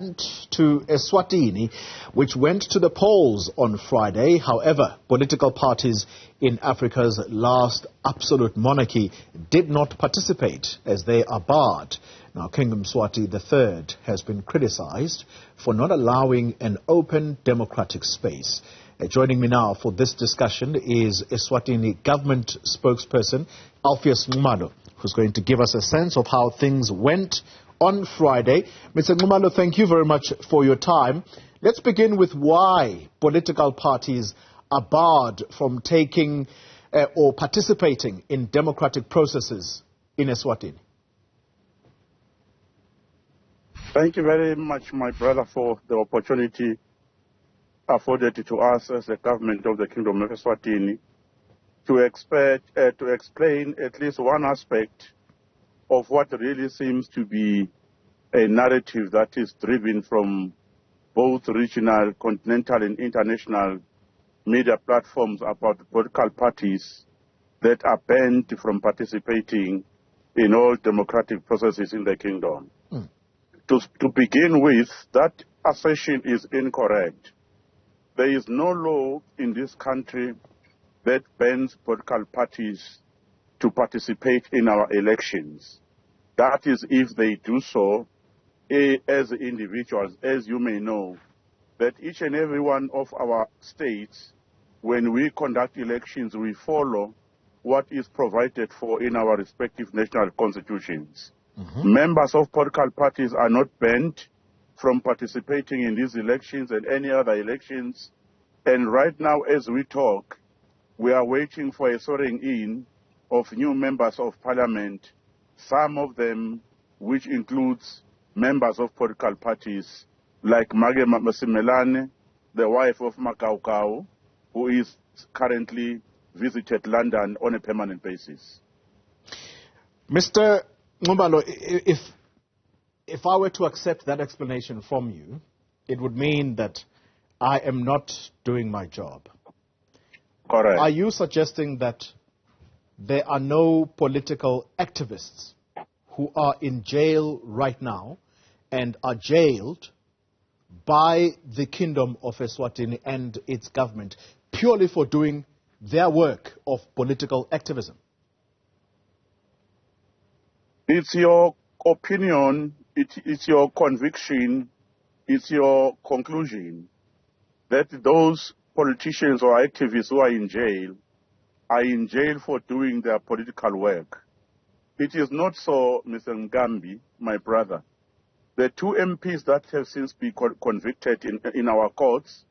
to eSwatini, which went to the polls on Friday. However, political parties in Africa's last absolute monarchy did not participate as they are barred. Now, King Mswati III has been criticized for not allowing an open democratic space. Joining me now for this discussion is eSwatini government spokesperson Alpheous Nxumalo, who's going to give us a sense of how things went on Friday. Mr. Nxumalo, thank you very much for your time. Let's begin with why political parties are barred from taking or participating in democratic processes in eSwatini. Thank you very much, my brother, for the opportunity afforded to us as the government of the Kingdom of eSwatini to explain at least one aspect of what really seems to be a narrative that is driven from both regional, continental, and international media platforms about political parties that are banned from participating in all democratic processes in the kingdom. To begin with, that assertion is incorrect. There is no law in this country that bans political parties to participate in our elections. That is, if they do so as individuals, as you may know, that each and every one of our states, when we conduct elections, we follow what is provided for in our respective national constitutions. Members of political parties are not banned from participating in these elections and any other elections. And right now, as we talk, we are waiting for a swearing in of new members of parliament, some of them which includes members of political parties like Mage Masimelane, the wife of Makaukau, who is currently visited London on a permanent basis. Mr. Nxumalo, if I were to accept that explanation from you, it would mean that I am not doing my job. Correct. Are you suggesting that there are no political activists who are in jail right now and are jailed by the Kingdom of eSwatini and its government purely for doing their work of political activism? It's your opinion, it's your conviction, it's your conclusion that those politicians or activists who are in jail for doing their political work. It is not so, Mr. Ngambi, my brother. The two MPs that have since been convicted in our courts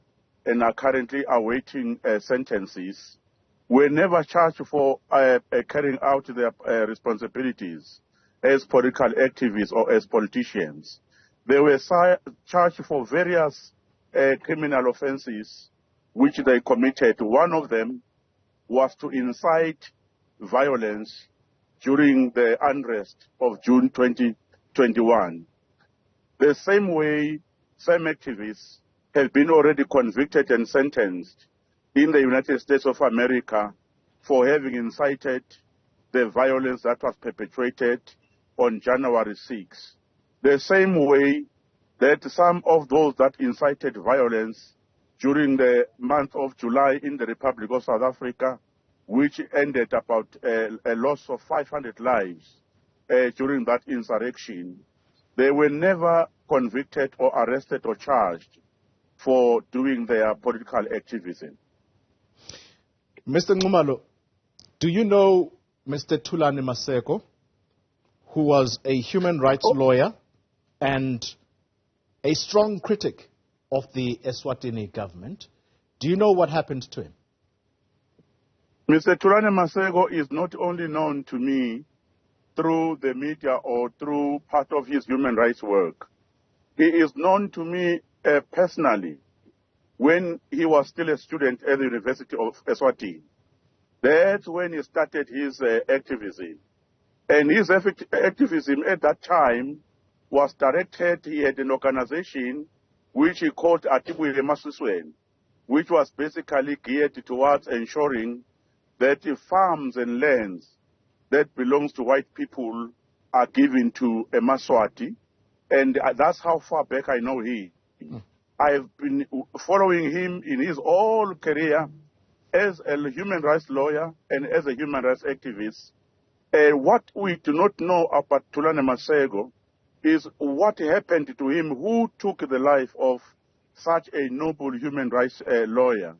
and are currently awaiting sentences were never charged for carrying out their responsibilities as political activists or as politicians. They were charged for various criminal offenses which they committed. One of them was to incite violence during the unrest of June 2021. The same way, some activists have been already convicted and sentenced in the United States of America for having incited the violence that was perpetrated on January 6. The same way that some of those that incited violence during the month of July in the Republic of South Africa, which ended about a loss of 500 lives during that insurrection, they were never convicted or arrested or charged for doing their political activism. Mr. Nxumalo, do you know Mr. Thulani Maseko, who was a human rights lawyer and a strong critic of the eSwatini government? Do you know what happened to him? Mr. Thulani Maseko is not only known to me through the media or through part of his human rights work. He is known to me personally when he was still a student at the University of eSwatini. That's when he started his activism. And his activism at that time was directed, he had an organization which he called Atibwile Masisweni, which was basically geared towards ensuring that the farms and lands that belongs to white people are given to a Mswati And that's how far back I know him. I've been following him in his whole career as a human rights lawyer and as a human rights activist. What we do not know about Thulani Maseko is what happened to him, who took the life of such a noble human rights lawyer,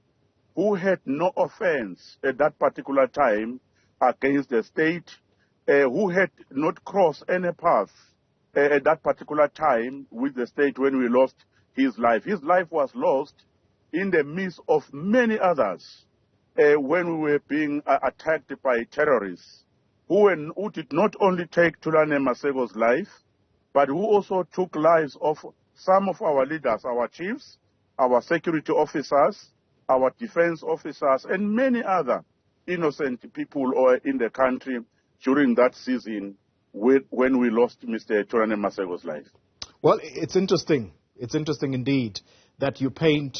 who had no offense at that particular time against the state, who had not crossed any path at that particular time with the state when we lost his life. His life was lost in the midst of many others when we were being attacked by terrorists who did not only take Thulani Maseko's life, but who also took lives of some of our leaders, our chiefs, our security officers, our defense officers, and many other innocent people in the country during that season when we lost Mr. Thulani Maseko's life. Well, it's interesting. It's interesting indeed that you paint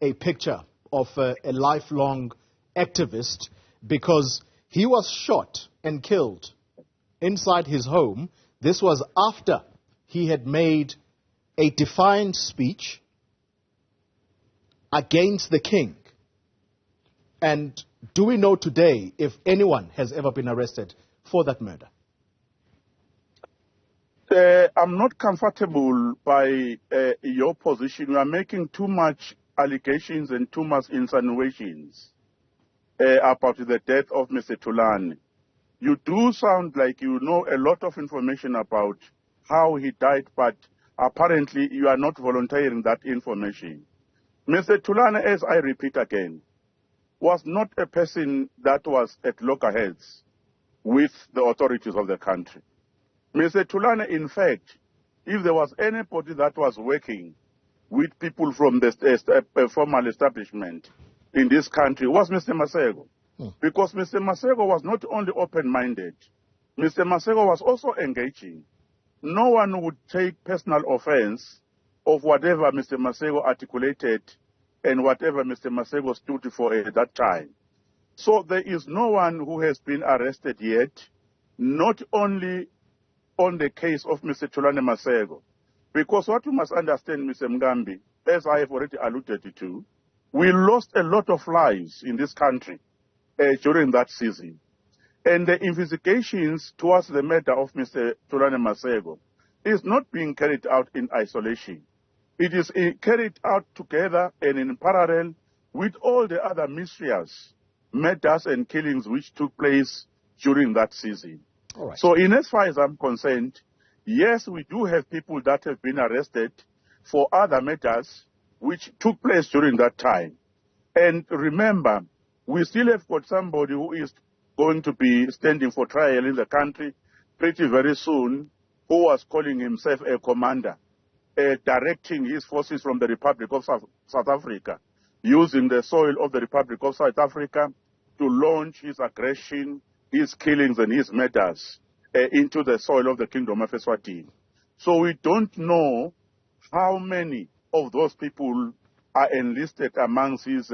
a picture of a lifelong activist, because he was shot and killed inside his home. This was after he had made a defiant speech against the king. And do we know today if anyone has ever been arrested for that murder? I'm not comfortable by your position. You are making too much allegations and too much insinuations about the death of Mr. Thulani. You do sound like you know a lot of information about how he died, but apparently you are not volunteering that information. Mr. Thulani, as I repeat again, was not a person that was at loggerheads with the authorities of the country. Mr. Thulani, in fact, if there was anybody that was working with people from the formal establishment in this country, was Mr. Maseko. Because Mr. Maseko was not only open-minded, Mr. Maseko was also engaging. No one would take personal offense of whatever Mr. Maseko articulated and whatever Mr. Maseko stood for at that time. So there is no one who has been arrested yet, not only on the case of Mr. Thulani Maseko. Because what you must understand, Mr. Ngambi, as I have already alluded to, we lost a lot of lives in this country during that season. And the investigations towards the murder of Mr. Thulani Maseko is not being carried out in isolation. It is carried out together and in parallel with all the other mysterious murders and killings which took place during that season. All right. So in as far as I'm concerned, yes, we do have people that have been arrested for other matters which took place during that time. And remember, we still have got somebody who is going to be standing for trial in the country pretty very soon, who was calling himself a commander, directing his forces from the Republic of South Africa, using the soil of the Republic of South Africa to launch his aggression, his killings and his murders into the soil of the Kingdom of Eswatini. So we don't know how many of those people are enlisted amongst his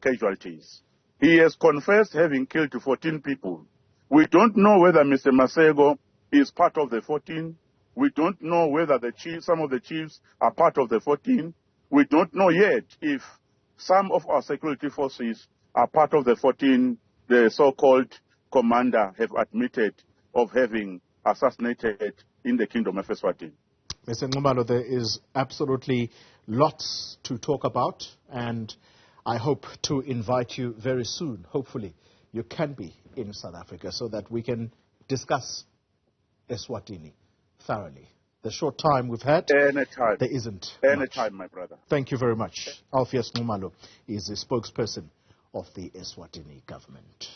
casualties. He has confessed having killed 14 people. We don't know whether Mr. Maseko is part of the 14. We don't know whether some of the chiefs are part of the 14. We don't know yet if some of our security forces are part of the 14, the so-called commander have admitted of having assassinated in the Kingdom of Eswatini. Mr. Nxumalo, there is absolutely lots to talk about, and I hope to invite you very soon. Hopefully, you can be in South Africa so that we can discuss Eswatini thoroughly. The short time we've had, anytime. There isn't Anytime, my brother. Thank you very much. Alpheous Nxumalo is the spokesperson of the Eswatini government.